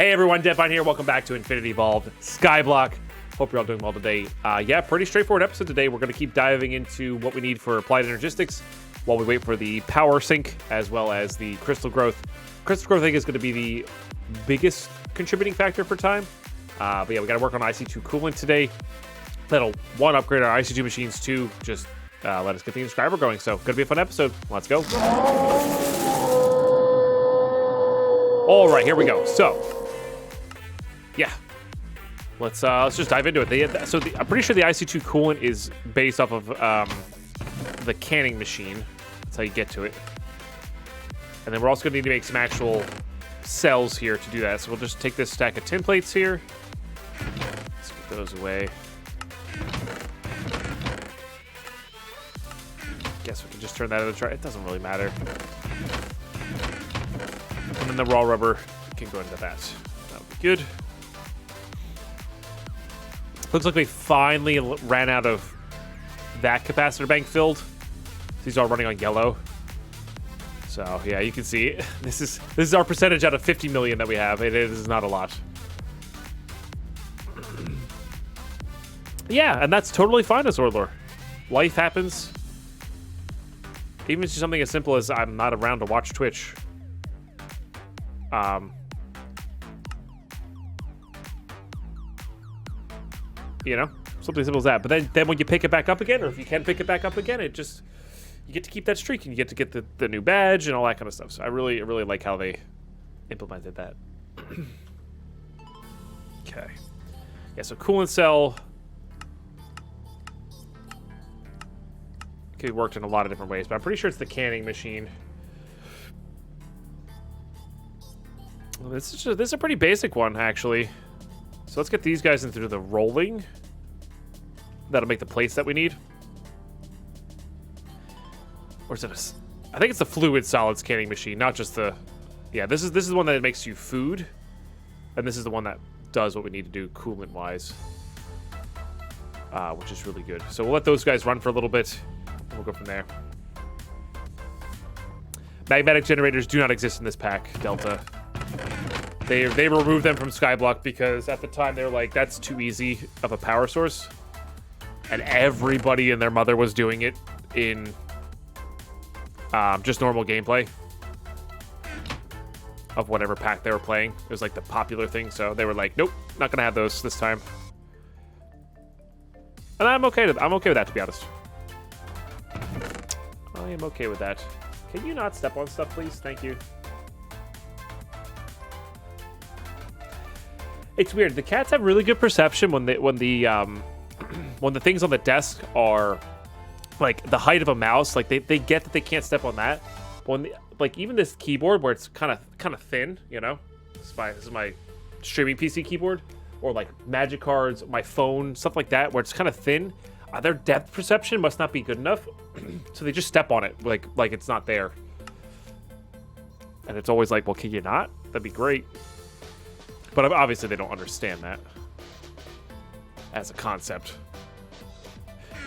Hey everyone, Deadpine here. Welcome back to Infinity Evolved Skyblock. Hope you're all doing well today. Yeah, pretty straightforward episode today. We're going to keep diving into what we need for applied energistics while we wait for the power sync as well as the crystal growth. Crystal growth, I think, is going to be the biggest contributing factor for time. But yeah, we got to work on Ic2 Coolant today. That'll, one, upgrade our Ic2 machines, two, just let us get the subscriber going. So, going to be a fun episode. Let's go. All right, here we go. So, yeah, let's just dive into it. I'm pretty sure the Ic2 Coolant is based off of the canning machine. That's how you get to it. And then we're also going to need to make some actual cells here to do that. So we'll just take this stack of tin plates here. Let's get those away. Guess we can just turn that into it doesn't really matter. And then the raw rubber can go into that. That'll be good. Looks like we finally ran out of that capacitor bank filled. These are running on yellow. So yeah, you can see this is our percentage out of 50 million that we have. It is not a lot. Yeah, and that's totally fine as Orlor. Life happens. Even if it's something as simple as I'm not around to watch Twitch. You know, something simple as that. But then when you pick it back up again, or if you can pick it back up again, you get to keep that streak and you get to get the new badge and all that kind of stuff. So I really like how they implemented that. Okay. Yeah, so Coolant Cell could be worked in a lot of different ways, but I'm pretty sure it's the canning machine. Well, this is a pretty basic one, actually. So let's get these guys into the rolling. That'll make the plates that we need. Or is it I think it's the fluid solids canning machine, not just the... Yeah, this is the one that makes you food. And this is the one that does what we need to do coolant-wise. Which is really good. So we'll let those guys run for a little bit. And we'll go from there. Magmatic Generators do not exist in this pack, Delta. They removed them from Skyblock because at the time they were like, that's too easy of a power source. And everybody and their mother was doing it in just normal gameplay of whatever pack they were playing. It was like the popular thing, so they were like, nope, not gonna have those this time. And I'm okay with that, to be honest. I am okay with that. Can you not step on stuff, please? Thank you. It's weird. The cats have really good perception when the things on the desk are like the height of a mouse. Like they get that they can't step on that. But when even this keyboard where it's kind of thin, you know, this is my streaming PC keyboard, or like magic cards, my phone, stuff like that, where it's kind of thin. Their depth perception must not be good enough, so they just step on it like it's not there. And it's always like, well, can you not? That'd be great. But obviously they don't understand that as a concept.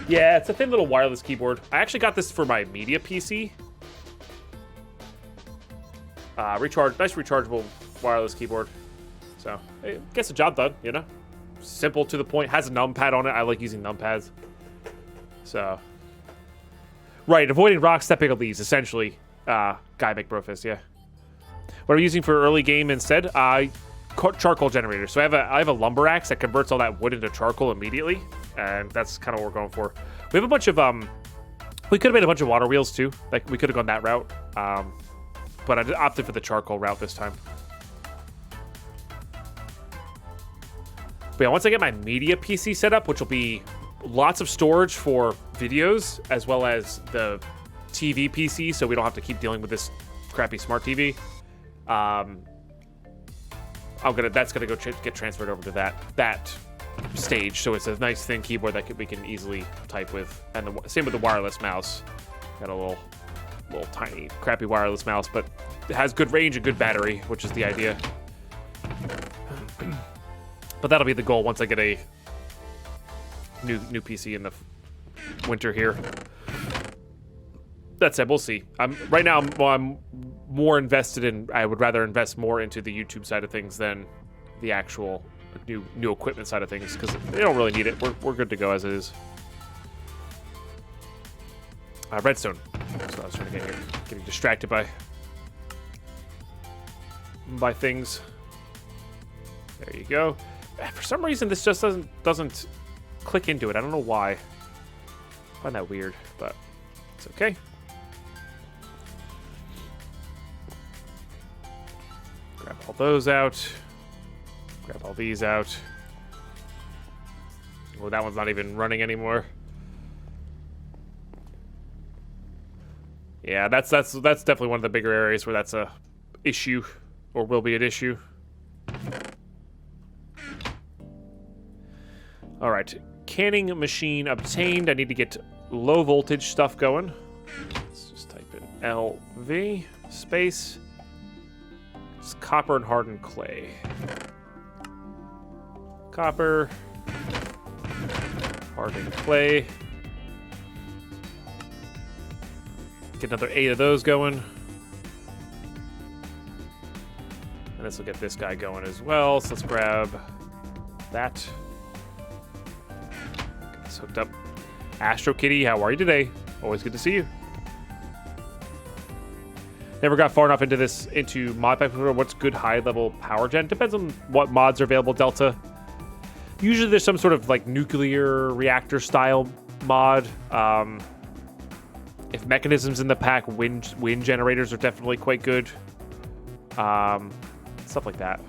Yeah, it's a thin little wireless keyboard. I actually got this for my media PC. Nice rechargeable wireless keyboard. So, it gets the job done, you know? Simple, to the point. Has a numpad on it. I like using numpads. So. Right, avoiding rocks, stepping on leaves, essentially. Guy McBrofist, yeah. What are we using for early game instead? Charcoal generator. So I have a lumber axe that converts all that wood into charcoal immediately, and that's kind of what we're going for. We have a bunch of we could have made a bunch of water wheels too. Like we could have gone that route, but I opted for the charcoal route this time. But yeah, once I get my media PC set up, which will be lots of storage for videos as well as the TV PC, so we don't have to keep dealing with this crappy smart TV. That's gonna go get transferred over to that stage, so it's a nice thin keyboard that we can easily type with, and same with the wireless mouse. Got a little tiny crappy wireless mouse, but it has good range and good battery, which is the idea. But that'll be the goal once I get a new PC in the winter here. That said, we'll see. Right now I'm more invested in. I would rather invest more into the YouTube side of things than the actual new equipment side of things, because they don't really need it. We're good to go as it is. Redstone. That's what I was trying to get here. Getting distracted by things. There you go. For some reason, this just doesn't click into it. I don't know why. I find that weird, but it's okay. Grab all those out. Grab all these out. Oh, that one's not even running anymore. Yeah, that's definitely one of the bigger areas where that's a issue, or will be an issue. All right, canning machine obtained. I need to get low voltage stuff going. Let's just type in LV space. It's copper and hardened clay. Copper, hardened clay. Get another 8 of those going. And this will get this guy going as well. So let's grab that. Get this hooked up. Astro Kitty, how are you today? Always good to see you. Never got far enough into mod pack. What's good high level power gen? Depends on what mods are available, Delta. Usually there's some sort of like nuclear reactor style mod. If mechanisms in the pack, wind generators are definitely quite good. Stuff like that.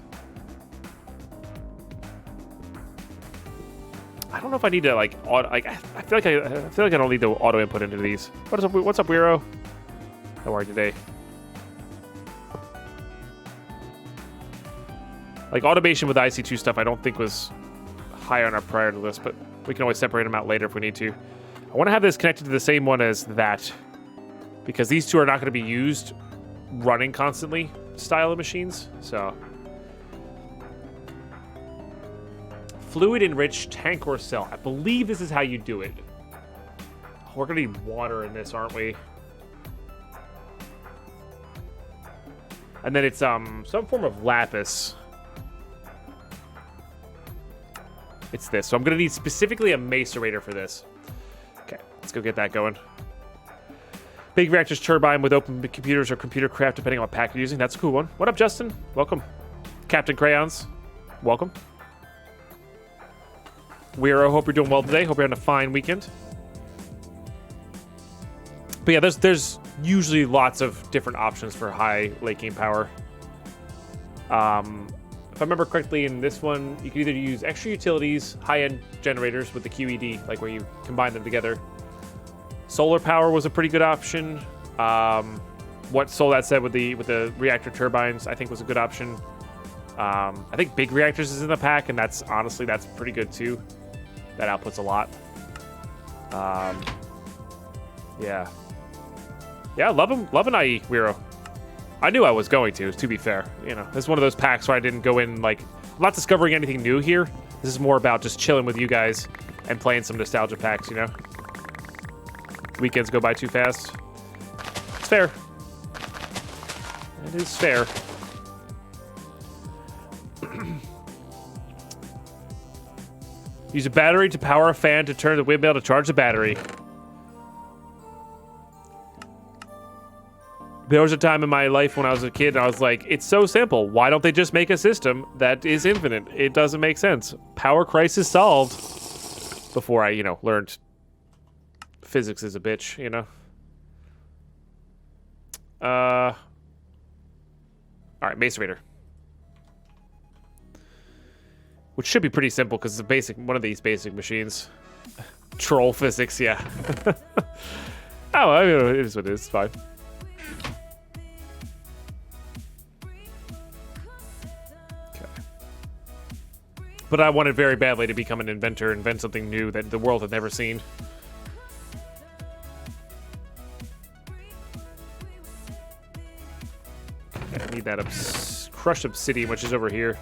I don't know if I need to like I feel like I don't need to auto input into these. What's up, Wiro? How are you today? Like automation with Ic2 stuff, I don't think was high on our priority list, but we can always separate them out later if we need to. I want to have this connected to the same one as that, because these two are not going to be used running constantly style of machines. So fluid enriched tank or cell. I believe this is how you do it. We're going to need water in this, aren't we? And then it's some form of lapis. It's this. So I'm going to need specifically a macerator for this. Okay, let's go get that going. Big reactors turbine with open computers or computer craft, depending on what pack you're using. That's a cool one. What up, Justin? Welcome. Captain Crayons, welcome. Wiro, hope you're doing well today. Hope you're having a fine weekend. But yeah, there's usually lots of different options for high late game power. If I remember correctly, in this one, you can either use extra utilities, high-end generators with the QED, like where you combine them together. Solar power was a pretty good option. What Solat said with the reactor turbines, I think was a good option. I think big reactors is in the pack, and that's pretty good too. That outputs a lot. Yeah, love an IE, Wiro. I knew I was going to be fair. You know, this is one of those packs where I didn't go in, like, I'm not discovering anything new here. This is more about just chilling with you guys and playing some nostalgia packs, you know? Weekends go by too fast. It's fair. It is fair. Use a battery to power a fan to turn the windmill to charge the battery. There was a time in my life when I was a kid and I was like, it's so simple. Why don't they just make a system that is infinite? It doesn't make sense. Power crisis solved. Before I, learned physics is a bitch, All right, macerator. Which should be pretty simple because it's one of these basic machines. Troll physics, yeah. It is what it is. It's fine. But I wanted very badly to become an inventor, invent something new that the world had never seen. Okay, I need that crushed obsidian, which is over here.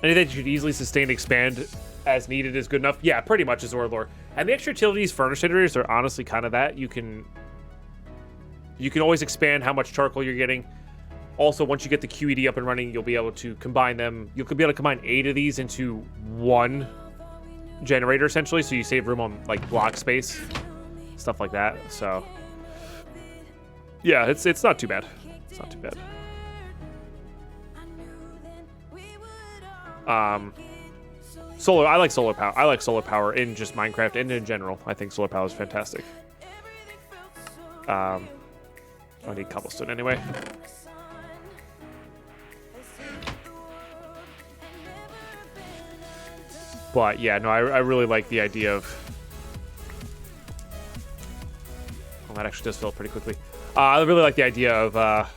Anything that you could easily sustain and expand as needed is good enough. Yeah, pretty much is Orlor. And the extra utilities, furnace generators, are honestly kind of that. You can always expand how much charcoal you're getting. Also, once you get the QED up and running, you'll be able to combine them. You'll be able to combine 8 of these into one generator, essentially, so you save room on, like, block space. Stuff like that, so... Yeah, it's not too bad. It's not too bad. Solar, I like solar power. I like solar power in just Minecraft and in general. I think solar power is fantastic. I need cobblestone anyway. But yeah, no, I really like the idea of... Oh, that actually does fill up pretty quickly. I really like the idea of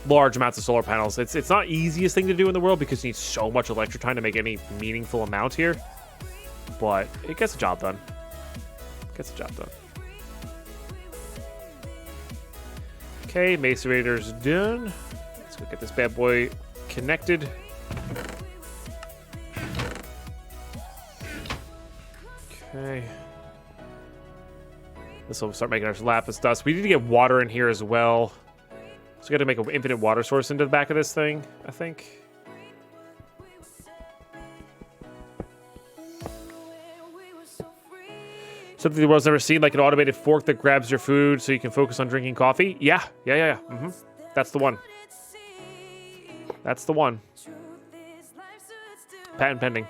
large amounts of solar panels. It's not the easiest thing to do in the world because you need so much electron to make any meaningful amount here. But it gets the job done. Gets the job done. Okay, Macerator's done. Let's go get this bad boy connected. Okay. This will start making our lapis dust. We need to get water in here as well. So we got to make an infinite water source into the back of this thing, I think. Something the world's never seen, like an automated fork that grabs your food so you can focus on drinking coffee. Yeah. Mm-hmm. That's the one. That's the one. Patent pending.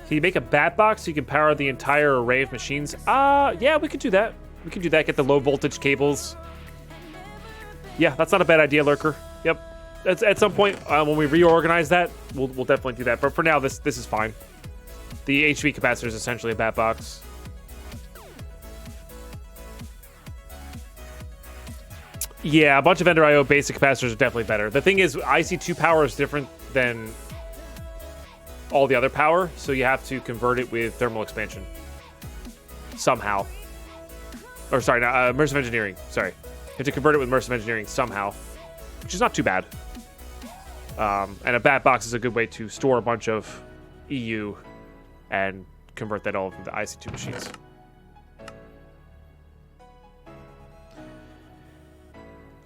Can you make a bat box so you can power the entire array of machines? Yeah, we could do that. We could do that, get the low voltage cables. Yeah, that's not a bad idea, Lurker. Yep. At some point, when we reorganize that, we'll definitely do that. But for now, this is fine. The HV capacitor is essentially a bat box. Yeah, a bunch of Ender IO basic capacitors are definitely better. The thing is, Ic2 power is different than all the other power, so you have to convert it with thermal expansion somehow. Or sorry, Immersive Engineering. Sorry, you have to convert it with Immersive Engineering somehow, which is not too bad. And a bat box is a good way to store a bunch of EU and convert that all into Ic2 machines.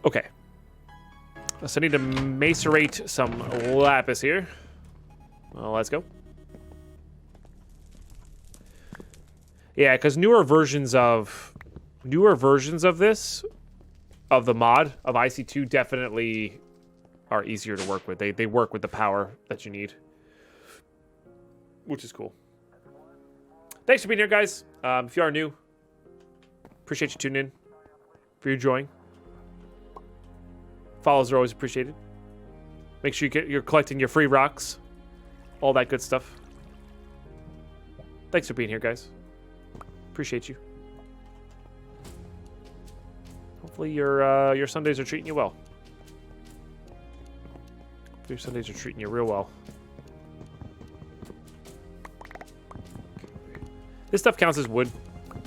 Okay, so I need to macerate some lapis here. Well, let's go. Yeah, because newer versions of this, of the mod of Ic2, definitely are easier to work with. They work with the power that you need, which is cool. Thanks for being here, guys. If you are new, appreciate you tuning in. For you enjoying, follows are always appreciated. Make sure you're collecting your free rocks. All that good stuff. Thanks for being here, guys. Appreciate you. Hopefully your Sundays are treating you well. Hopefully your Sundays are treating you real well. This stuff counts as wood,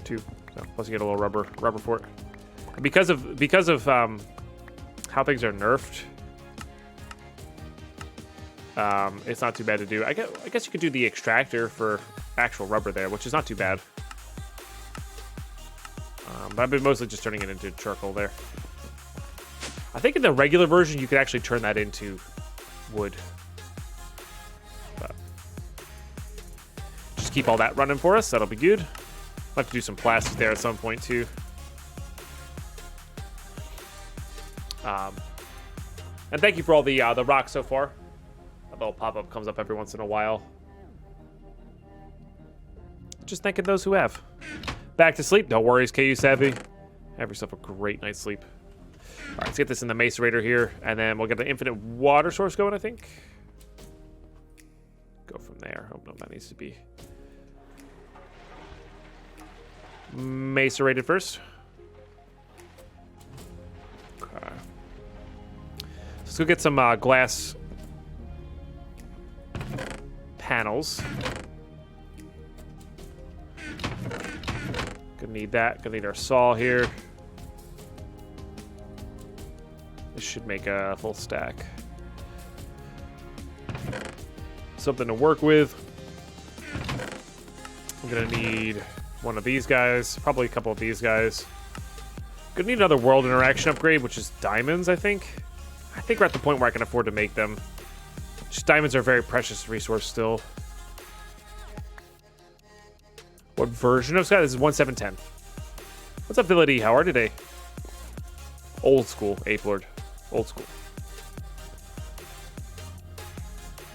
too. So plus you get a little rubber for it. And because of how things are nerfed, it's not too bad to do. I guess you could do the extractor for actual rubber there, which is not too bad. But I've been mostly just turning it into charcoal there. I think in the regular version, you could actually turn that into wood. But just keep all that running for us. That'll be good. I'll have to do some plastic there at some point, too. And thank you for all the rocks so far. A little pop-up comes up every once in a while. Just thanking those who have. Back to sleep. No worries, KU Savvy. Have yourself a great night's sleep. All right, let's get this in the macerator here, and then we'll get the infinite water source going, I think. Go from there. Oh, no, that needs to be macerated first. Okay. Let's go get some glass panels. Gonna need that. Gonna need our saw here. This should make a full stack. Something to work with. We'll gonna need one of these guys, probably a couple of these guys. Gonna need another world interaction upgrade, which is diamonds, I think. I think we're at the point where I can afford to make them. Just diamonds are a very precious resource still. What version of Sky? This is 1710. What's up, Villa D? How are today? Old school, Ape Lord. Old school.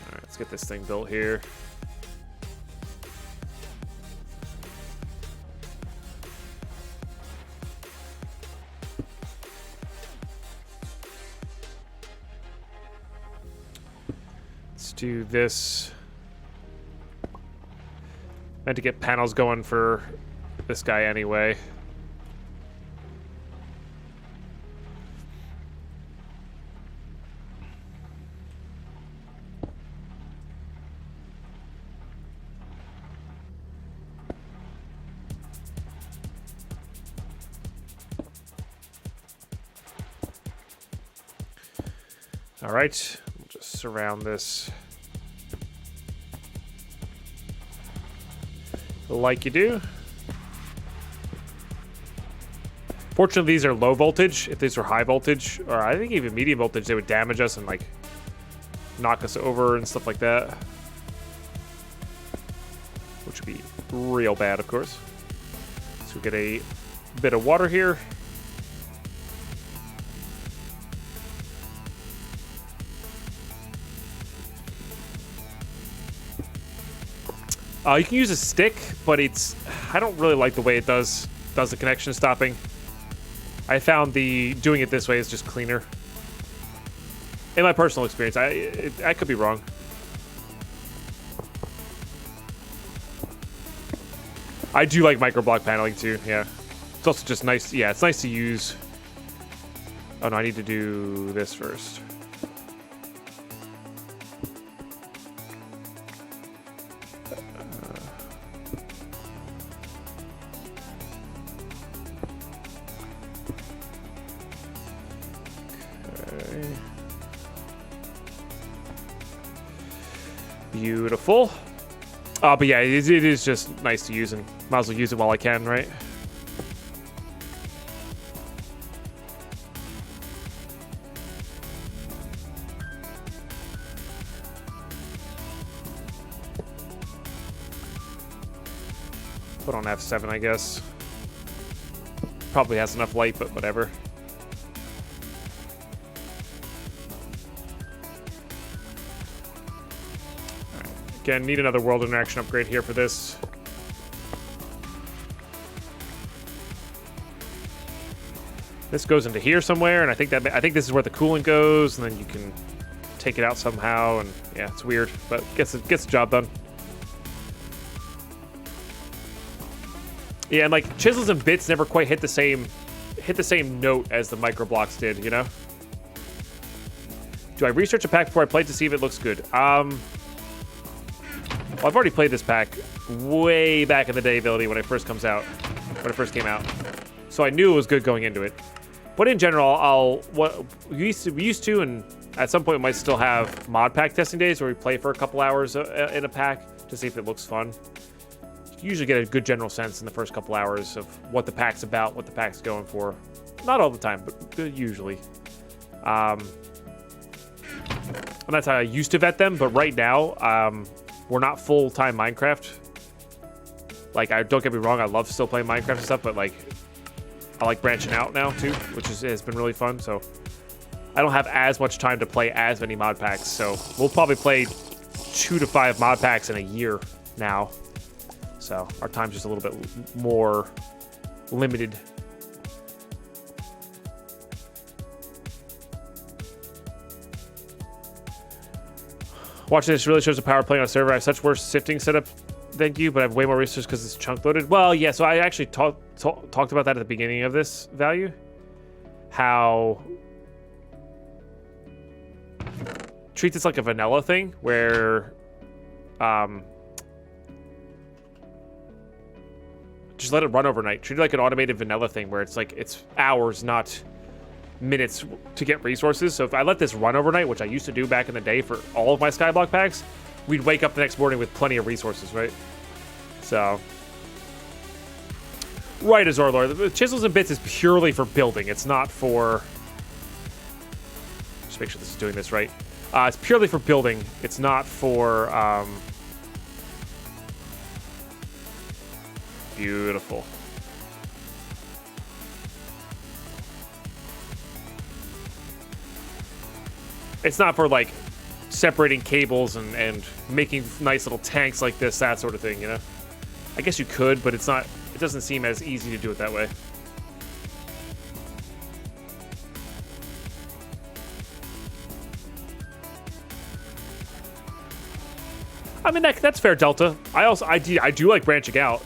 Alright, let's get this thing built here. Let's do this. Meant to get panels going for this guy anyway. All right, we'll just surround this like you do. Fortunately, these are low voltage. If these were high voltage, or I think even medium voltage, they would damage us and like knock us over and stuff like that, which would be real bad, of course. So we get a bit of water here. You can use a stick, but I don't really like the way it does the connection stopping. I found doing it this way is just cleaner. In my personal experience, I could be wrong. I do like microblock paneling too, yeah. It's also just nice, yeah, it's nice to use. Oh no, I need to do this first. Beautiful. But yeah, it is just nice to use, and might as well use it while I can, right? Put on F7, I guess. Probably has enough light, but whatever. Again, need another world interaction upgrade here for this. This goes into here somewhere, and I think this is where the coolant goes, and then you can take it out somehow. And yeah, it's weird, but gets the job done. Yeah, and like chisels and bits never quite hit the same note as the microblocks did, you know. Do I research a pack before I play to see if it looks good? Well, I've already played this pack way back in the day, Ability, when it first came out. So I knew it was good going into it. But in general, we used to, and at some point we might still have mod pack testing days where we play for a couple hours in a pack to see if it looks fun. You usually get a good general sense in the first couple hours of what the pack's about, what the pack's going for. Not all the time, but usually. And that's how I used to vet them, but right now, we're not full-time Minecraft. Like, don't get me wrong, I love still playing Minecraft and stuff, but like, I like branching out now too, which has been really fun. So I don't have as much time to play as many mod packs. So we'll probably play 2 to 5 mod packs in a year now. So our time's just a little bit more limited. Watching this really shows the power playing on a server. I have such worse sifting setup, thank you, but I have way more research because it's chunk loaded. Well, yeah, so I actually talked about that at the beginning of this value. How treat this like a vanilla thing where just let it run overnight. Treat it like an automated vanilla thing where it's like it's hours, not minutes to get resources. So if I let this run overnight, which I used to do back in the day for all of my Skyblock packs, we'd wake up the next morning with plenty of resources, right? So Right, Azorlord. The chisels and bits is purely for building. It's not for... Just make sure this is doing this right. It's purely for building. It's not for... Beautiful. It's not for, like, separating cables and making nice little tanks like this, that sort of thing, you know? I guess you could, but it's not... It doesn't seem as easy to do it that way. I mean, that's fair, Delta. I do like branching out.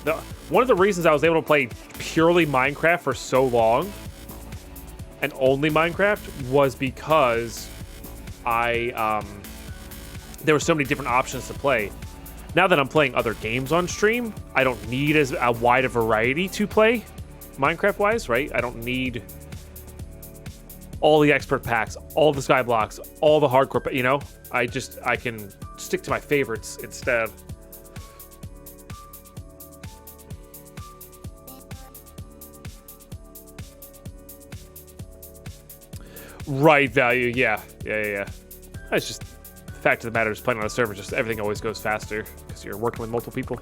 One of the reasons I was able to play purely Minecraft for so long, and only Minecraft, was because there were so many different options to play. Now that I'm playing other games on stream, I don't need as wide a variety to play Minecraft-wise, right? I don't need all the expert packs, all the skyblocks, all the hardcore, you know? I can stick to my favorites instead. Right, value, yeah. That's just the fact of the matter is playing on a server, just everything always goes faster because you're working with multiple people.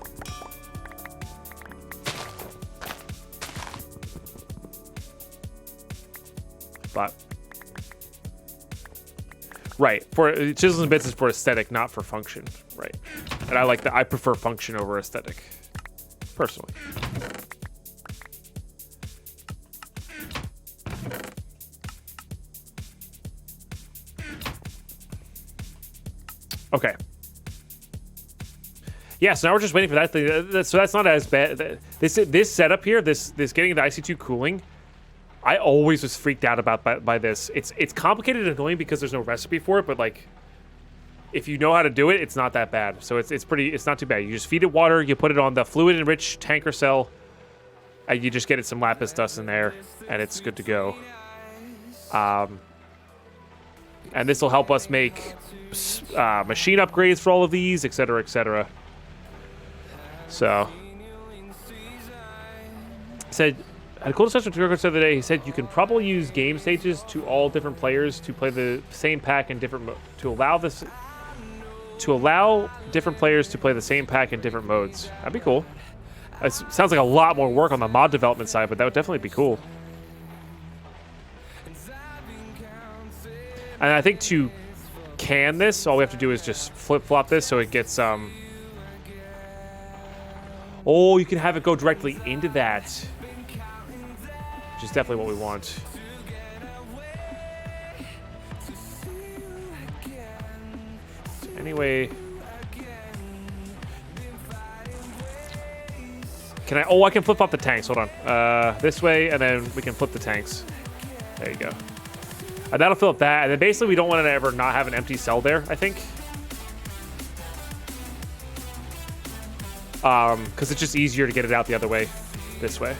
But right, for chisels and bits is for aesthetic, not for function, right? And I like that. I prefer function over aesthetic, personally. Okay. Yeah, so now we're just waiting for that thing. So that's not as bad. This setup here, this getting the Ic2 cooling, I always was freaked out about by this. It's complicated and annoying because there's no recipe for it, but like, if you know how to do it, it's not that bad. So it's not too bad. You just feed it water, you put it on the fluid enriched tanker cell, and you just get it some lapis dust in there, and it's good to go. And this will help us make machine upgrades for all of these, etc., etc. So, said, I had a cool discussion with Turco the other day. He said you can probably use game stages to all different players to play the same pack in different to allow different players to play the same pack in different modes. That'd be cool. It sounds like a lot more work on the mod development side, but that would definitely be cool. And I think to can this, all we have to do is just flip-flop this so it gets, Oh, you can have it go directly into that. Which is definitely what we want. So anyway... Can I... Oh, I can flip-flop the tanks. Hold on. This way, and then we can flip the tanks. There you go. And that'll fill up that, and then basically we don't want to ever not have an empty cell there, I think. Because it's just easier to get it out the other way, this way.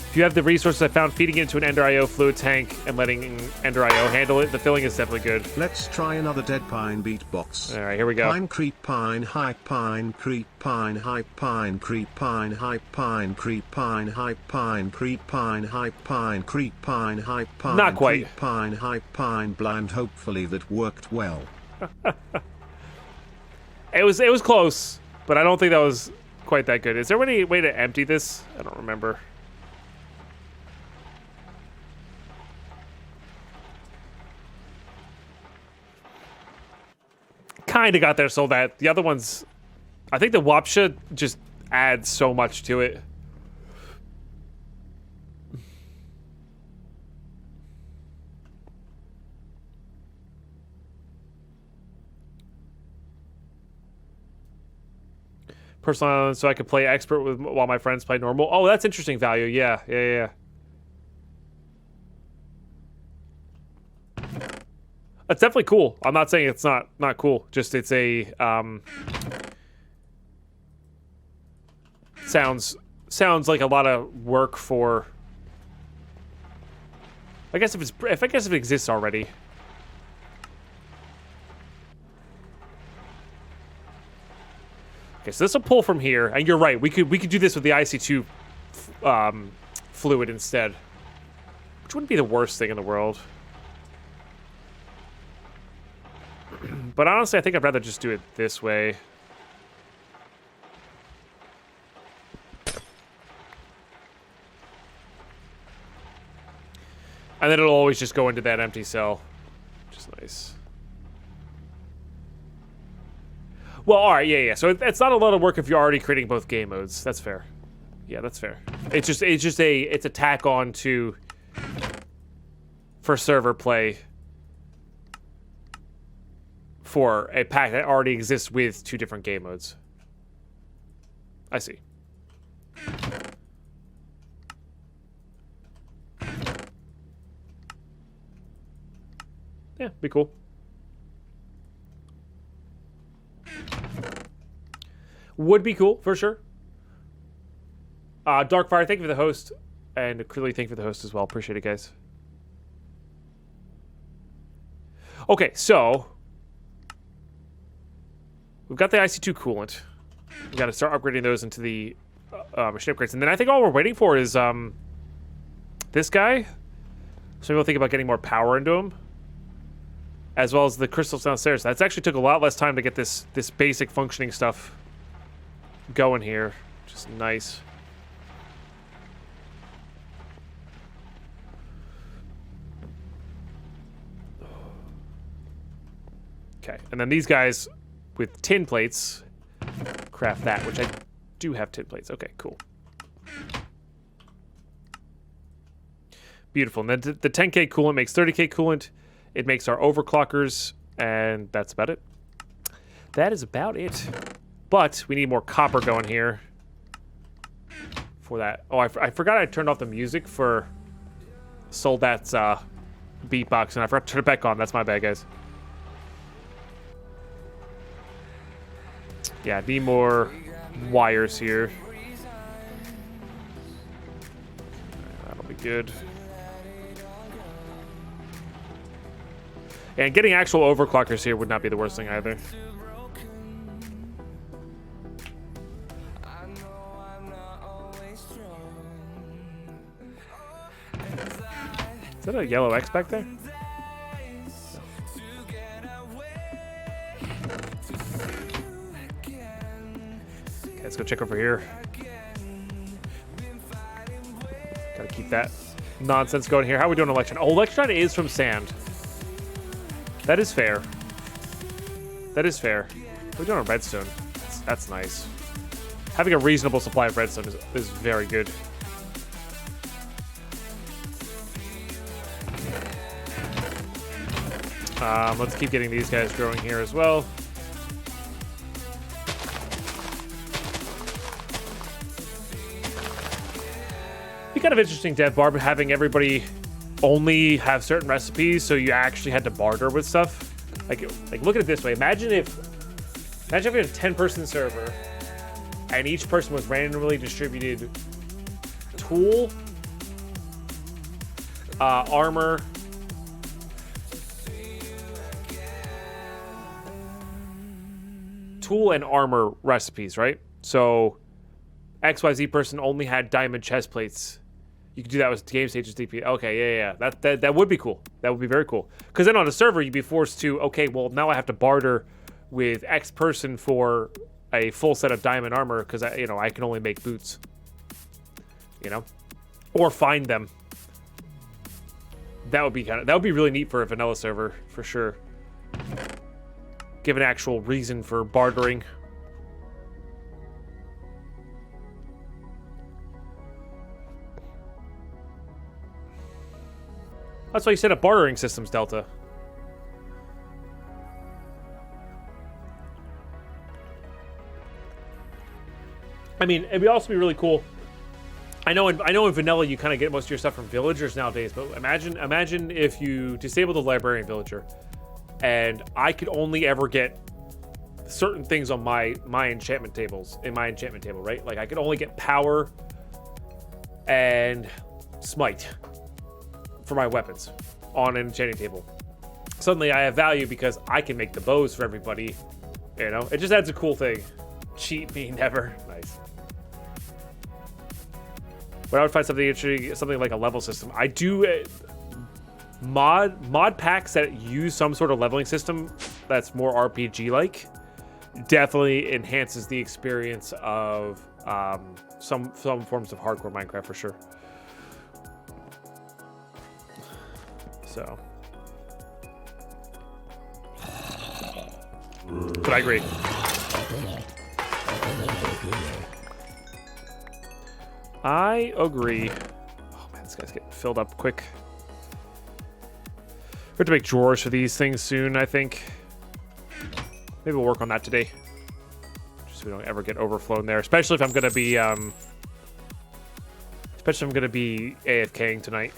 If you have the resources I found, feeding it into an Ender IO fluid tank and letting Ender IO handle it, the filling is definitely good. Let's try another Deadpine beatbox. All right, here we go. Pine, creep, pine, high pine, creep, pine, high pine, creep, pine, high pine, creep, pine, high pine, creep, pine, high pine, creep, pine, high pine, not quite. Creep, pine, high pine, blind. Hopefully that worked well. It was close, but I don't think that was quite that good. Is there any way to empty this? I don't remember. Kind of got there so that the other ones, I think the Wapsha just adds so much to it. Personal island, so I could play expert with while my friends play normal. Oh, that's interesting value. Yeah. That's definitely cool. I'm not saying it's not cool. Just it's a sounds like a lot of work for. I guess if it exists already. Okay, so this will pull from here, and you're right. We could do this with the Ic2 fluid instead, which wouldn't be the worst thing in the world. But honestly, I think I'd rather just do it this way. And then it'll always just go into that empty cell, which is nice. Well, all right, yeah. So it's not a lot of work if you're already creating both game modes. That's fair. Yeah, that's fair. It's a tack on to for server play for a pack that already exists with 2 different game modes. I see. Yeah, be cool. Would be cool, for sure. Darkfire, thank you for the host. And clearly thank you for the host as well. Appreciate it, guys. Okay, so we've got the Ic2 Coolant. We've got to start upgrading those into the machine upgrades. And then I think all we're waiting for is this guy. So maybe we'll think about getting more power into him. As well as the crystals downstairs. That's actually took a lot less time to get this basic functioning stuff going here. Which is nice. Okay, and then these guys with tin plates craft that, which I do have tin plates. Okay, cool. Beautiful. And then the 10k coolant makes 30k coolant. It makes our overclockers, and that's about it. That is about it. But we need more copper going here for that. Oh, I forgot I turned off the music for Soldat's beatbox, and I forgot to turn it back on. That's my bad, guys. Yeah, need more wires here. That'll be good. And getting actual overclockers here would not be the worst thing either. Is that a yellow X back there? Okay, let's go check over here. Gotta keep that nonsense going here. How are we doing on Electron? Oh, Electron is from sand. That is fair. That is fair. We're doing on redstone. That's nice. Having a reasonable supply of redstone is very good. Let's keep getting these guys growing here as well. Be kind of interesting, Dev Barb, having everybody only have certain recipes, so you actually had to barter with stuff. Like look at it this way. Imagine if we had a 10-person server, and each person was randomly distributed tool, armor, tool and armor recipes, right? So XYZ person only had diamond chest plates. You could do that with game stages DP. Okay, yeah. That would be cool. That would be very cool. Because then on a server, you'd be forced to, okay, well, now I have to barter with X person for a full set of diamond armor because I can only make boots. Or find them. That would be really neat for a vanilla server for sure. Give an actual reason for bartering. That's why you set up bartering systems, Delta. I mean, it'd also be really cool. I know in vanilla you kind of get most of your stuff from villagers nowadays, but imagine if you disable the librarian villager, and I could only ever get certain things on my enchantment tables in my enchantment table, right? Like I could only get power and smite for my weapons on an enchanting table. Suddenly I have value because I can make the bows for everybody. It just adds a cool thing. Cheat me, never. Nice. But I would find something interesting, something like a level system. I do mod packs that use some sort of leveling system that's more RPG-like. Definitely enhances the experience of some forms of hardcore Minecraft for sure. So, but I agree. I agree. Oh man, this guy's getting filled up quick. We have to make drawers for these things soon, I think. Maybe we'll work on that today. Just so we don't ever get overflown there. Especially if I'm gonna be AFKing tonight.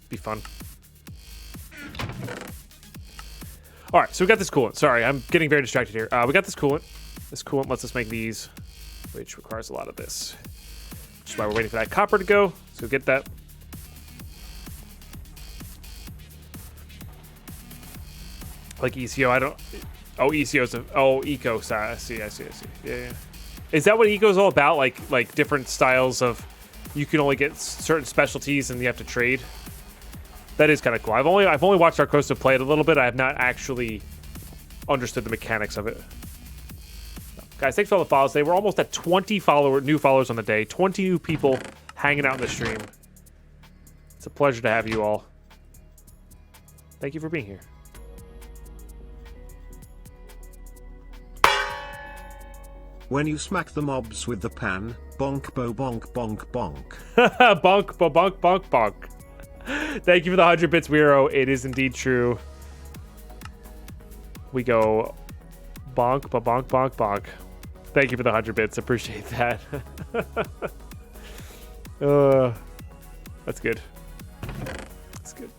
Be fun. All right, so we got this coolant. Sorry, I'm getting very distracted here. We got this coolant. This coolant lets us make these, which requires a lot of this. Which is why we're waiting for that copper to go. So get that. Like ECO, I don't. Oh, ECO's Eco. Sorry, I see. Yeah. Is that what Eco's all about? Like different styles of. You can only get certain specialties and you have to trade. That is kind of cool. I've only watched Arcosta play it a little bit. I have not actually understood the mechanics of it. Guys, thanks for all the follows today. We're almost at 20 new followers on the day. 20 new people hanging out in the stream. It's a pleasure to have you all. Thank you for being here. When you smack the mobs with the pan, bonk bo bonk bonk bonk. Bonk bo bonk bonk bonk. Thank you for the 100 bits, Weiro. It is indeed true. We go bonk ba bonk bonk bonk. Thank you for the 100 bits. Appreciate that. That's good. That's good.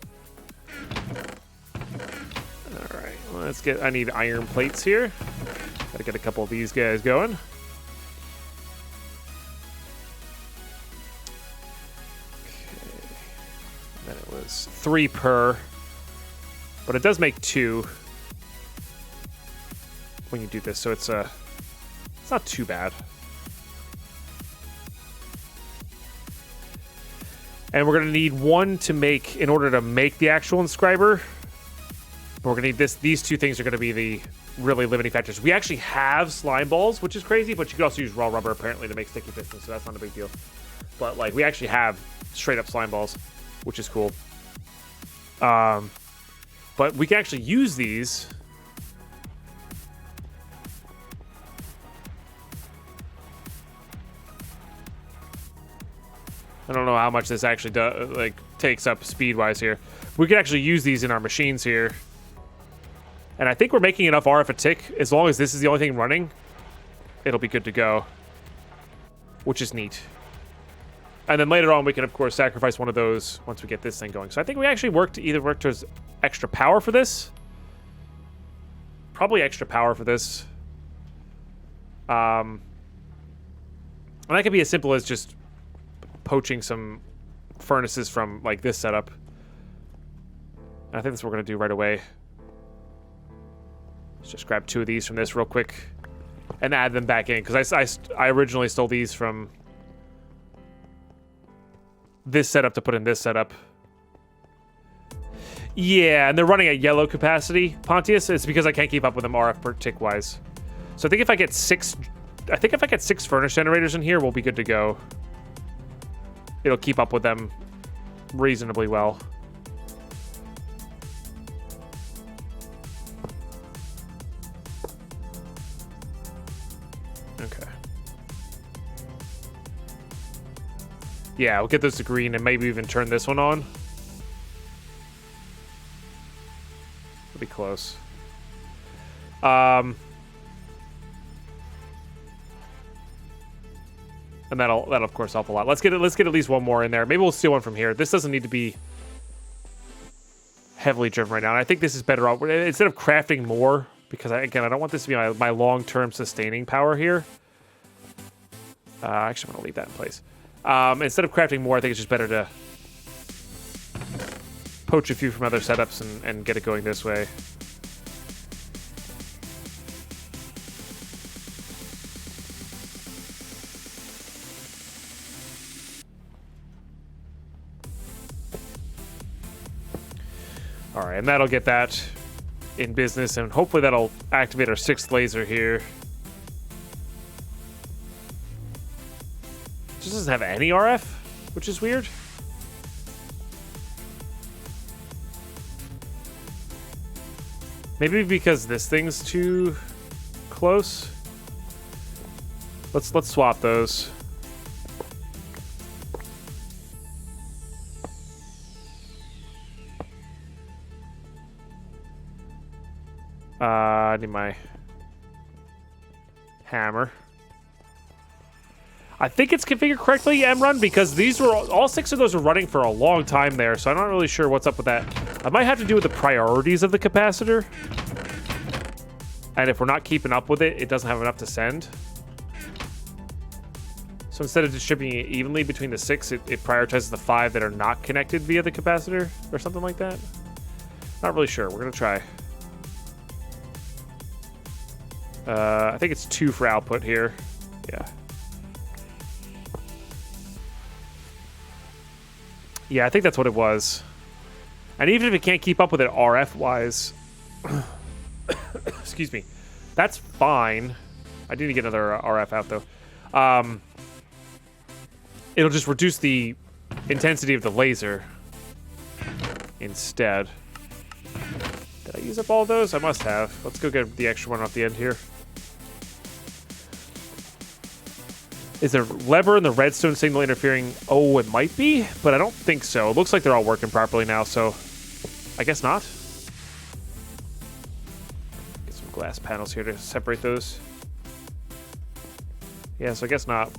All right, let's get. I need iron plates here. Gotta get a couple of these guys going. Okay. Then it was 3 per, but it does make 2 when you do this, so it's not too bad. And we're gonna need 1 to make in order to make the actual inscriber. But we're gonna need this. These 2 things are gonna be the really limiting factors. We actually have slime balls, which is crazy, but you can also use raw rubber apparently to make sticky pistons, so that's not a big deal. But like we actually have straight up slime balls, which is cool. But we can actually use these. I don't know how much this actually takes up speed-wise here. We can actually use these in our machines here. And I think we're making enough RF a tick. As long as this is the only thing running, it'll be good to go. Which is neat. And then later on, we can, of course, sacrifice one of those once we get this thing going. So I think we actually work towards extra power for this. Probably extra power for this. And that could be as simple as just poaching some furnaces from, like, this setup. And I think that's what we're going to do right away. Let's just grab 2 of these from this real quick and add them back in, because I originally stole these from this setup to put in this setup. Yeah, and they're running at yellow capacity, Pontius. It's because I can't keep up with them RF per tick wise. So I think if I get 6 furnace generators in here, we'll be good to go. It'll keep up with them reasonably well. Okay. Yeah, we'll get this to green and maybe even turn this one on. It'll be close. And that'll of course help a lot. Let's get at least one more in there. Maybe we'll steal one from here. This doesn't need to be heavily driven right now. And I think this is better off instead of crafting more, because I don't want this to be my long-term sustaining power here. Actually, I'm gonna leave that in place. Instead of crafting more, I think it's just better to poach a few from other setups and get it going this way. All right, and that'll get that in business, and hopefully that'll activate our 6th laser here. Just doesn't have any RF, which is weird. Maybe because this thing's too close. Let's swap those. I need my hammer. I think it's configured correctly, MRun, because these were all 6 of those were running for a long time there, so I'm not really sure what's up with that. I might have to do with the priorities of the capacitor. And if we're not keeping up with it, it doesn't have enough to send. So instead of distributing it evenly between the 6, it prioritizes the 5 that are not connected via the capacitor or something like that. Not really sure. We're going to try. I think it's 2 for output here. Yeah. Yeah, I think that's what it was. And even if it can't keep up with it RF-wise, excuse me, that's fine. I need to get another RF out, though. It'll just reduce the intensity of the laser instead. Did I use up all those? I must have. Let's go get the extra one off the end here. Is there lever in the redstone signal interfering? Oh, it might be, but I don't think so. It looks like they're all working properly now, so I guess not. Get some glass panels here to separate those. Yeah, so I guess not.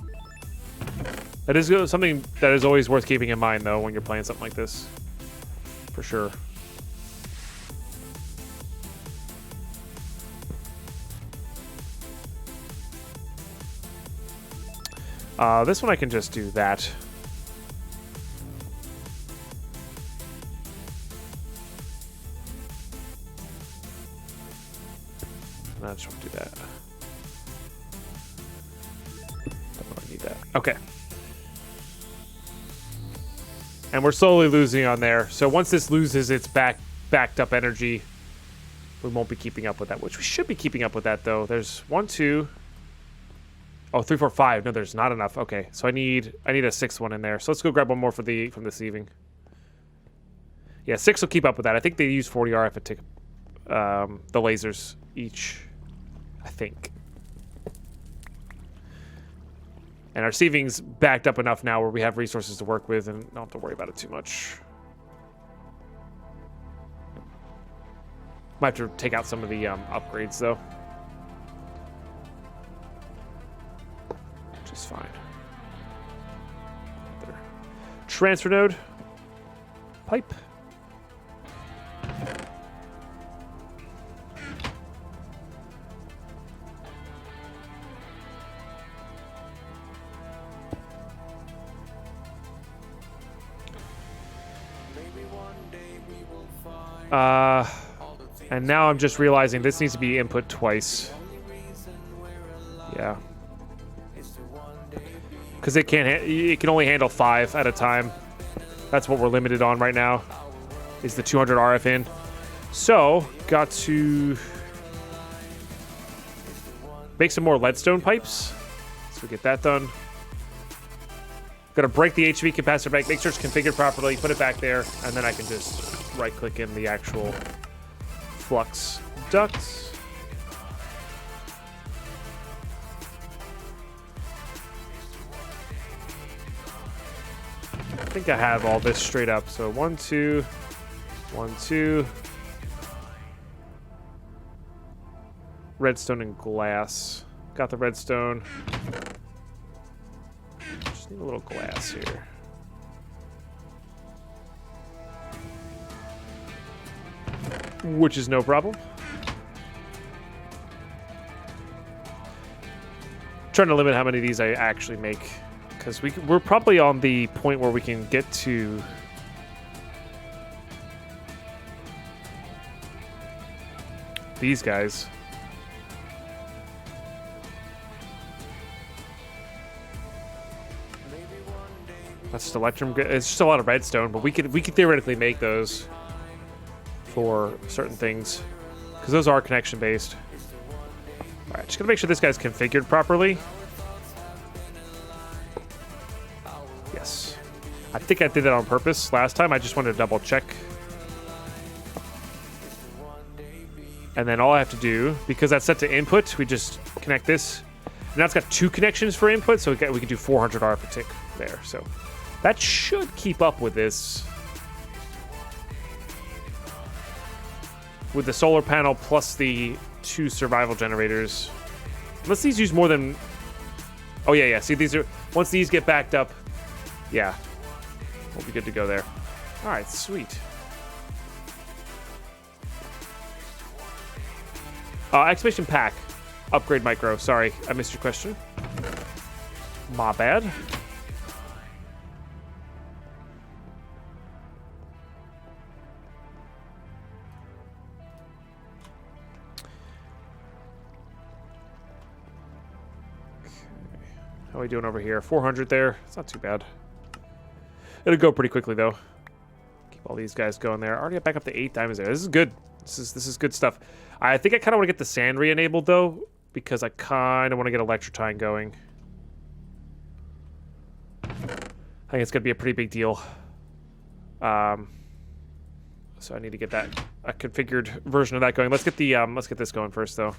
That is something that is always worth keeping in mind, though, when you're playing something like this. For sure. This one I can just do that. No, I just want to do that. Don't need that. Okay. And we're slowly losing on there. So once this loses its backed up energy, we won't be keeping up with that, which we should be keeping up with that, though. There's 1, 2... Oh, 3, 4, 5. No, there's not enough. Okay, so I need a 6th one in there. So let's go grab one more for from this evening. Yeah, 6 will keep up with that. I think they use 40 RF to take the lasers each. I think. And our sieving's backed up enough now where we have resources to work with and don't have to worry about it too much. Might have to take out some of the upgrades, though. Is fine. There. Transfer node. Pipe. And now I'm just realizing this needs to be input twice. Yeah. Because it can only handle 5 at a time. That's what we're limited on right now, is the 200 RF in. So, got to make some more leadstone pipes. So we get that done. Got to break the HV capacitor back, make sure it's configured properly, put it back there, and then I can just right-click in the actual flux ducts. I think I have all this straight up. So 1, 2, 1, 2. Redstone and glass. Got the redstone. Just need a little glass here. Which is no problem. Trying to limit how many of these I actually make. Because we're probably on the point where we can get to these guys. That's just electrum. It's just a lot of redstone, but we could theoretically make those for certain things because those are connection based. All right, just gonna make sure this guy's configured properly. Yes, I think I did that on purpose last time. I just wanted to double check. And then all I have to do, because that's set to input, we just connect this. And now it's got 2 connections for input, so we can do 400 RF per tick there. So that should keep up with this. With the solar panel plus the 2 survival generators. Unless these use more than... Oh, yeah. See, these are... Once these get backed up, yeah. We'll be good to go there. All right, sweet. Exclamation pack. Upgrade micro. Sorry, I missed your question. My bad. How are we doing over here? 400 there. It's not too bad. It'll go pretty quickly though. Keep all these guys going there. Already got back up to 8 diamonds there. This is good. This is good stuff. I think I kind of want to get the sand re-enabled though, because I kind of want to get Electrotine going. I think it's gonna be a pretty big deal. So I need to get that a configured version of that going. Let's get the let's get this going first though.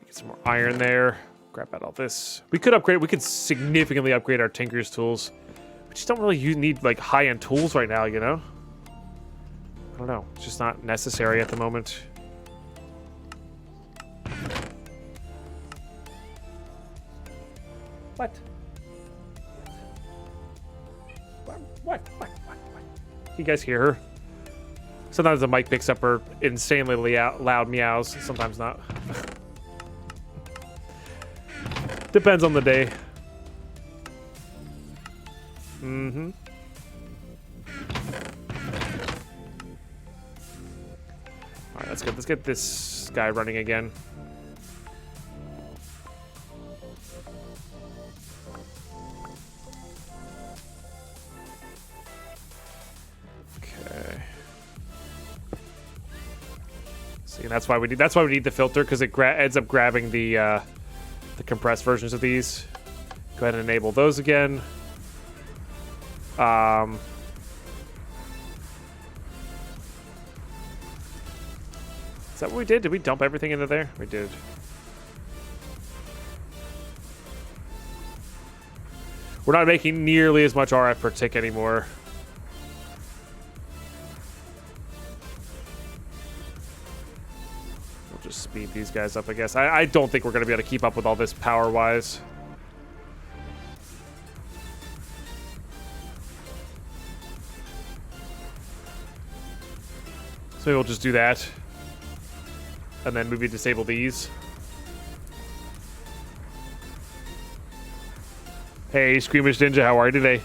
Get some more iron there. Grab out all this. We could upgrade. We could significantly upgrade our Tinker's tools. We just don't really need like high-end tools right now, you know? I don't know. It's just not necessary at the moment. What? What? You guys hear her? Sometimes the mic picks up her insanely loud meows. Sometimes not. Depends on the day. Mm-hmm. All right, that's good. Let's get this guy running again. Okay. See, that's why we need the filter, because it ends up grabbing the compressed versions of these. Go ahead and enable those again. Is that what we did? Did we dump everything into there? We did. We're not making nearly as much RF per tick anymore. We'll just speed these guys up, I guess. I don't think we're going to be able to keep up with all this power-wise. So maybe we'll just do that. And then maybe disable these. Hey, Squeamish Ninja, how are you today?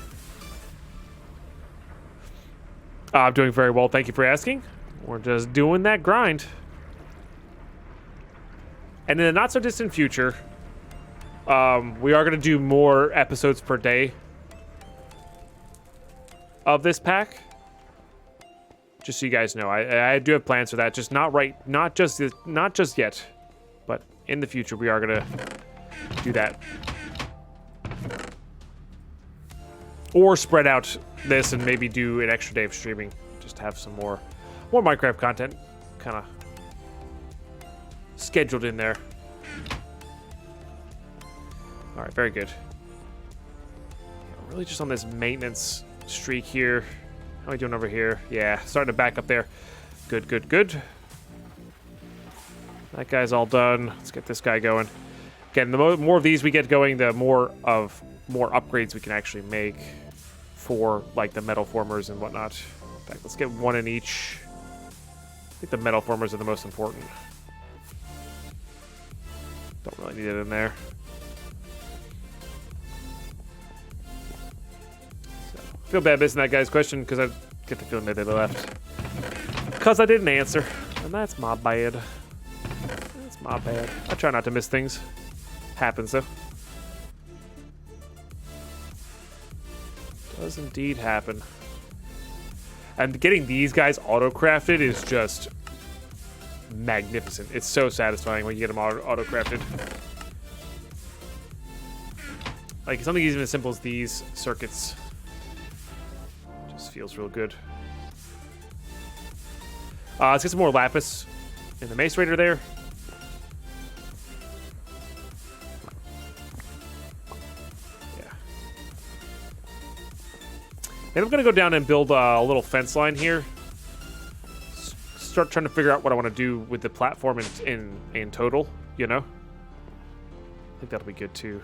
I'm doing very well, thank you for asking. We're just doing that grind. And in the not-so-distant future, we are going to do more episodes per day of this pack. Just so you guys know, I do have plans for that. Just not just yet, but in the future we are gonna do that, or spread out this and maybe do an extra day of streaming. Just have some more Minecraft content, kind of scheduled in there. All right, very good. Really, just on this maintenance streak here. How are we doing over here? Yeah, starting to back up there. Good, good, good. That guy's all done. Let's get this guy going. Again, the more of these we get going, the more upgrades we can actually make for like the metal formers and whatnot. In fact, let's get one in each. I think the metal formers are the most important. Don't really need it in there. Feel bad missing that guy's question because I get the feeling that they left. Because I didn't answer. And that's my bad. That's my bad. I try not to miss things. Happens though. Does indeed happen. And getting these guys auto-crafted is just magnificent. It's so satisfying when you get them auto-crafted. Like something even as simple as these circuits. Just feels real good. Let's get some more lapis in the mace raider there. Yeah. Maybe I'm gonna go down and build a little fence line here. Start trying to figure out what I want to do with the platform in total, you know? I think that'll be good too.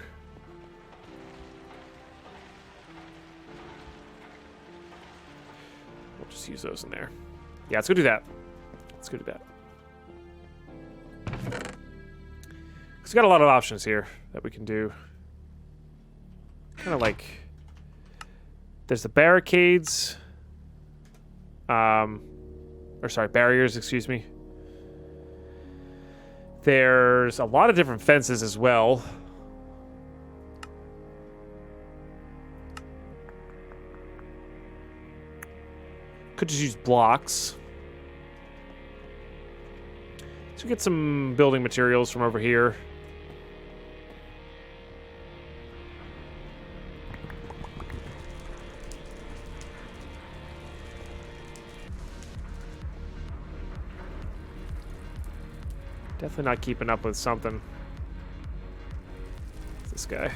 We'll just use those in there. Yeah, let's go do that. Let's go do that. Because we got a lot of options here that we can do. Kind of like... There's the barricades. Or sorry, barriers, excuse me. There's a lot of different fences as well. Could just use blocks. So get some building materials from over here. Definitely not keeping up with something. This guy.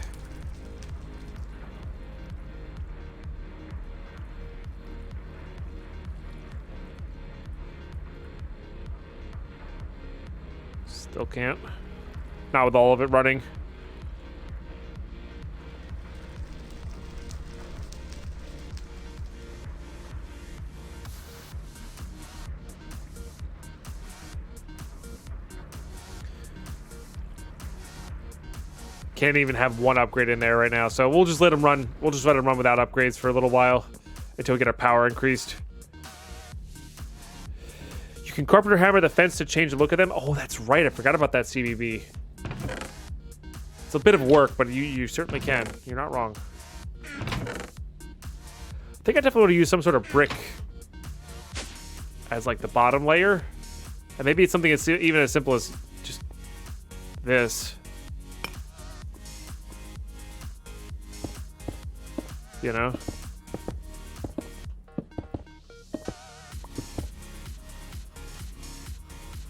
Still can't. Not with all of it running. Can't even have one upgrade in there right now, so we'll just let them run. We'll just let them run without upgrades for a little while until we get our power increased. You can carpenter hammer the fence to change the look of them. Oh, that's right. I forgot about that CBB. It's a bit of work, but you certainly can. You're not wrong. I think I definitely want to use some sort of brick as like the bottom layer, and maybe it's something as even as simple as just this. You know?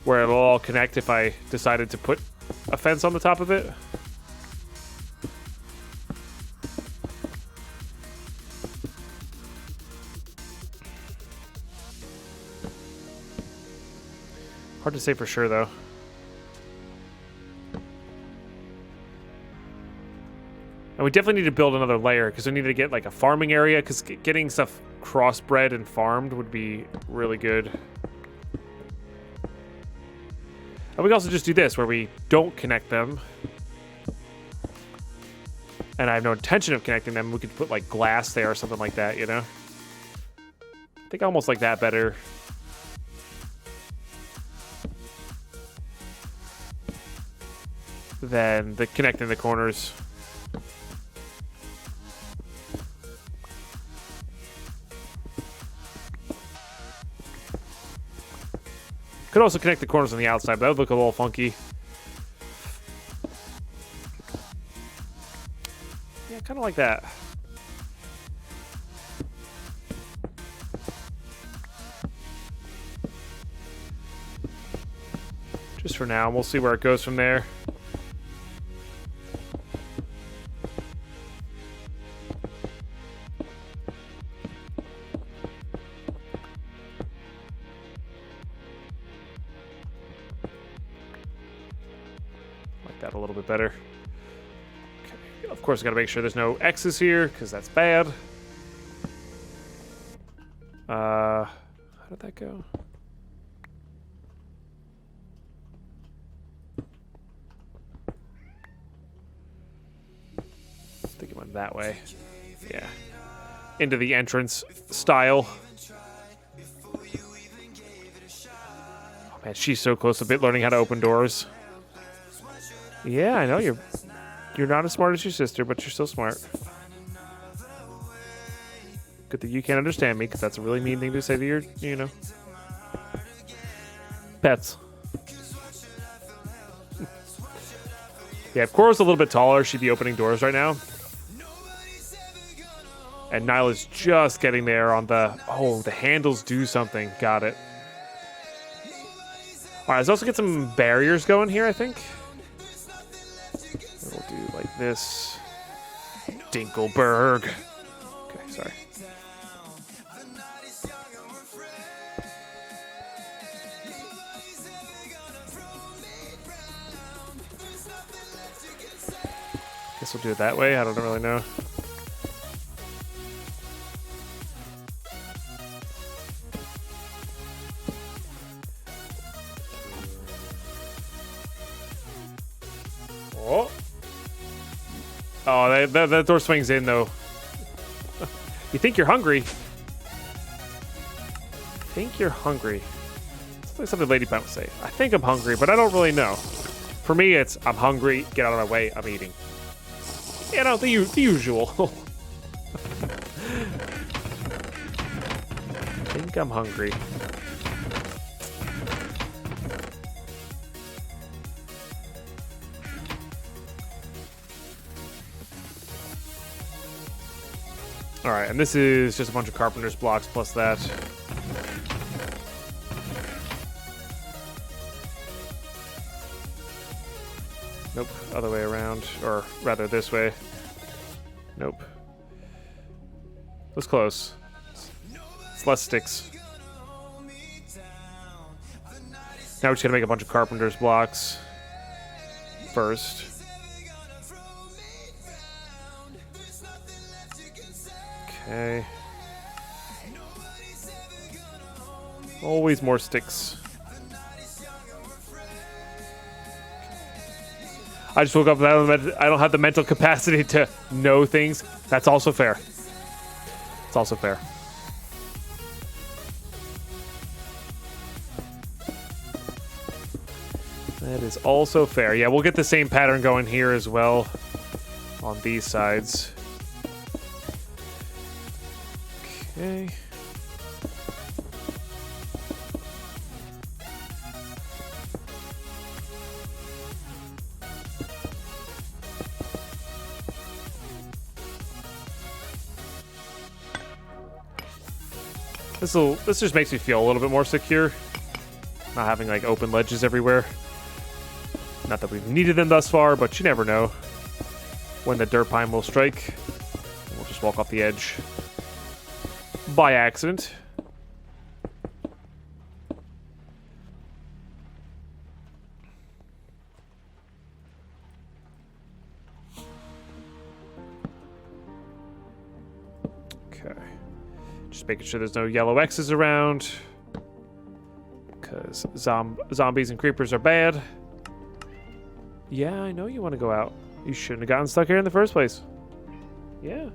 Where it'll all connect if I decided to put a fence on the top of it. Hard to say for sure, though. And we definitely need to build another layer because we need to get like a farming area because getting stuff crossbred and farmed would be really good. And we can also just do this where we don't connect them. And I have no intention of connecting them. We could put like glass there or something like that, you know? I think almost like that better. Than the connecting the corners. Could also connect the corners on the outside, but that would look a little funky. Yeah, kind of like that. Just for now, we'll see where it goes from there. That a little bit better. Okay. Of course, I gotta make sure there's no X's here because that's bad. How did that go? I think it went that way. Yeah. into the entrance style. Oh man, she's so close to learning how to open doors. Yeah, I know you're not as smart as your sister, but you're still smart. Good that you can't understand me, because that's a really mean thing to say to your, pets. Yeah, if Cora's a little bit taller, she'd be opening doors right now. And Nihilo's just getting there on the... Oh, the handles do something. Got it. All right, let's also get some barriers going here, I think. We'll do like this. Dinkelberg. Okay, sorry. Guess we'll do it that way. I don't really know. Oh, that door swings in, though. You think you're hungry? Think you're hungry. It's like something Ladypine would say. I think I'm hungry, but I don't really know. For me, it's I'm hungry, get out of my way, I'm eating. You know, the usual. Think I'm hungry. All right, and this is just a bunch of carpenter's blocks plus that. Nope, other way around, or rather this way. Nope. That's close. It's less sticks. Now we're just gonna make a bunch of carpenter's blocks first. Okay. Always more sticks. I just woke up and I don't have the mental capacity to know things. That's also fair. It's also fair. That is also fair. Yeah, we'll get the same pattern going here as well on these sides. Okay. This just makes me feel a little bit more secure. Not having like open ledges everywhere. Not that we've needed them thus far, but you never know when the Deadpine will strike. We'll just walk off the edge by accident. Okay. Just making sure there's no yellow X's around. Because zombies and creepers are bad. Yeah, I know you want to go out. You shouldn't have gotten stuck here in the first place. Yeah.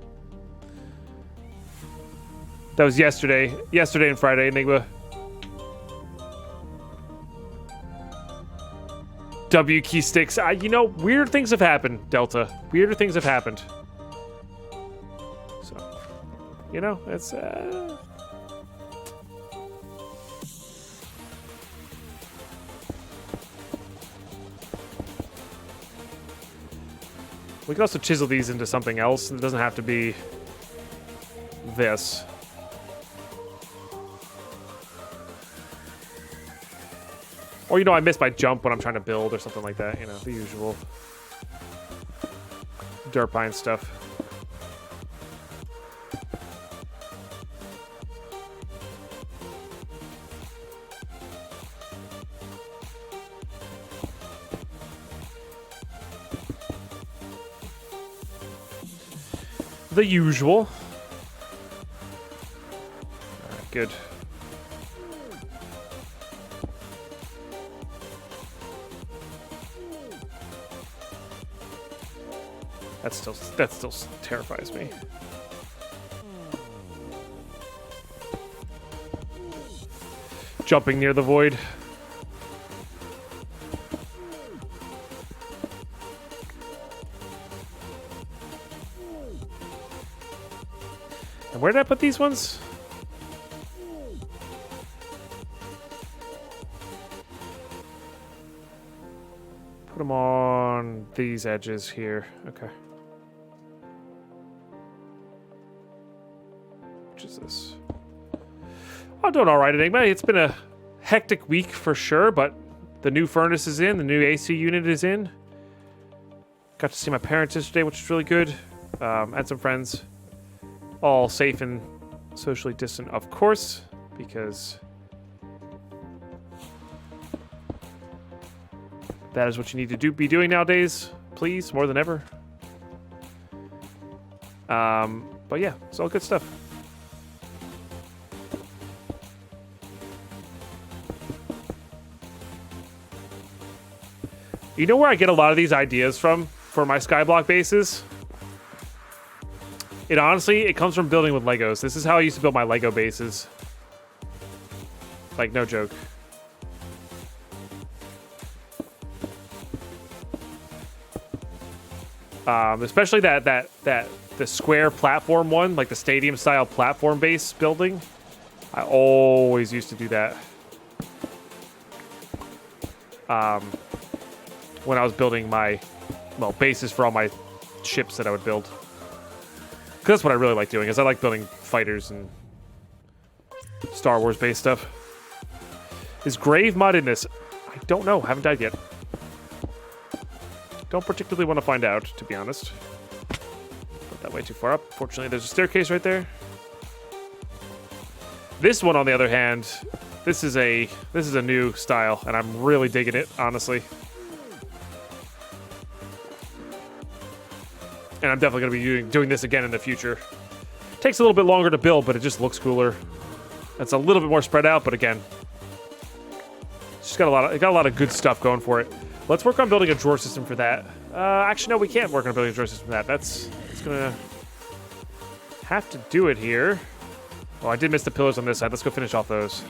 That was yesterday. Yesterday and Friday, Enigma. W key sticks. You know, weird things have happened, Delta. Weirder things have happened. So, you know, it's... We can also chisel these into something else. It doesn't have to be this. Or, you know, I miss my jump when I'm trying to build or something like that. You know, the usual Deadpine stuff. The usual. All right, good. That still terrifies me. jumping near the void. And where did I put these ones? Put them on these edges here. Okay. Which is this? I'm doing all right, Enigma. It's been a hectic week for sure, but the new furnace is in. The new AC unit is in. Got to see my parents yesterday, which is really good. And some friends. All safe and socially distant, of course, because that is what you need to be doing nowadays, please, more than ever. But yeah, it's all good stuff. You know where I get a lot of these ideas from for my Skyblock bases? It honestly comes from building with Legos. This is how I used to build my Lego bases. Like, no joke. Especially the square platform one, like the stadium style platform base building. I always used to do that. When I was building my, bases for all my ships that I would build. Because that's what I really like doing, is I like building fighters and Star Wars based stuff. Is Grave mod in this? I don't know. Haven't died yet. Don't particularly want to find out, to be honest. Put that way too far up. Fortunately, there's a staircase right there. This one, on the other hand, this is a new style, and I'm really digging it, honestly. And I'm definitely going to be doing this again in the future. Takes a little bit longer to build, but it just looks cooler. It's a little bit more spread out, but again, it's just got a lot of good stuff going for it. Let's work on building a drawer system for that. Actually, no, we can't work on building a drawer system for that. It's gonna have to do it here. Oh, I did miss the pillars on this side. Let's go finish off those.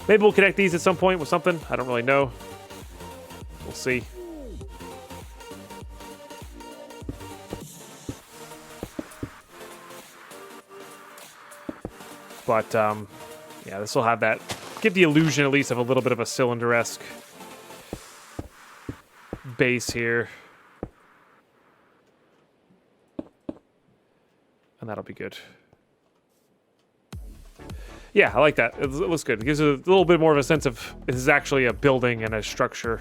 Maybe we'll connect these at some point with something. I don't really know. We'll see. But, yeah, this will have that. Give the illusion, at least, of a little bit of a cylinder-esque base here. And that'll be good. Yeah, I like that. It looks good. It gives it a little bit more of a sense of this is actually a building and a structure.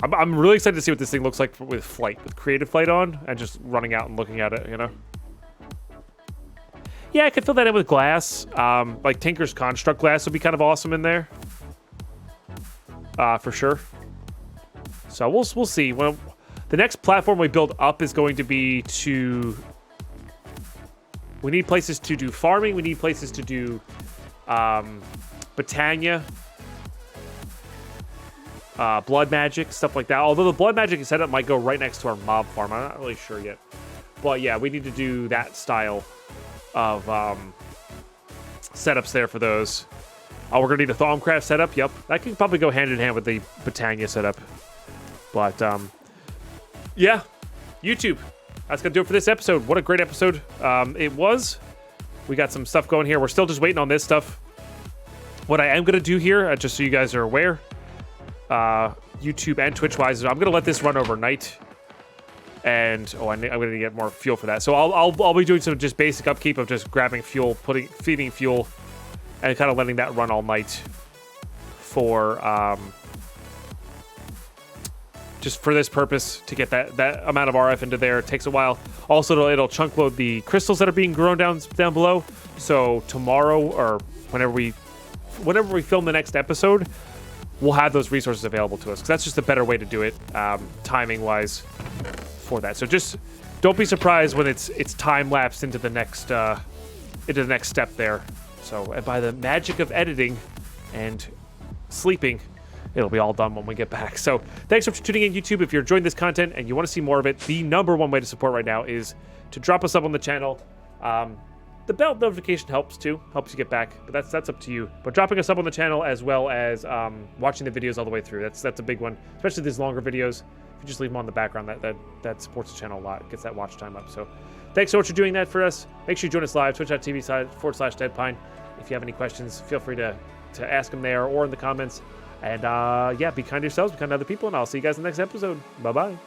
I'm really excited to see what this thing looks like with creative flight on, and just running out and looking at it, you know? Yeah, I could fill that in with glass. Like Tinker's Construct glass would be kind of awesome in there. For sure. So we'll see. Well, the next platform we build up is going to be to... We need places to do farming. We need places to do Botania. Blood magic, stuff like that. Although the blood magic setup might go right next to our mob farm. I'm not really sure yet. But yeah, we need to do that style of setups there for those. We're gonna need a Thaumcraft setup. Yep, that can probably go hand in hand with the Botania setup. But yeah, YouTube. That's gonna do it for this episode. What a great episode it was. We got some stuff going here. We're still just waiting on this stuff. What I am gonna do here, just so you guys are aware, YouTube and Twitch wise, I'm gonna let this run overnight. And I'm gonna get more fuel for that. So I'll be doing some just basic upkeep of just grabbing fuel, feeding fuel, and kind of letting that run all night for just for this purpose, to get that amount of RF into there. It takes a while. Also, it'll chunk load the crystals that are being grown down below. So tomorrow, or whenever we film the next episode, we'll have those resources available to us, because that's just a better way to do it, timing wise, for that. So just don't be surprised when it's time lapsed into the next step there. So by the magic of editing and sleeping, it'll be all done when we get back. So thanks for tuning in, YouTube. If you're enjoying this content and you want to see more of it, the #1 way to support right now is to drop a sub on the channel. The bell notification helps too, helps you get back, but that's up to you. But dropping a sub on the channel as well as watching the videos all the way through, that's a big one, especially these longer videos. If you just leave them on the background, that supports the channel a lot, gets that watch time up. So thanks so much for doing that for us. Make sure you join us live, twitch.tv/Deadpine. If you have any questions, feel free to ask them there or in the comments. And yeah, be kind to yourselves, be kind to other people, and I'll see you guys in the next episode. Bye-bye.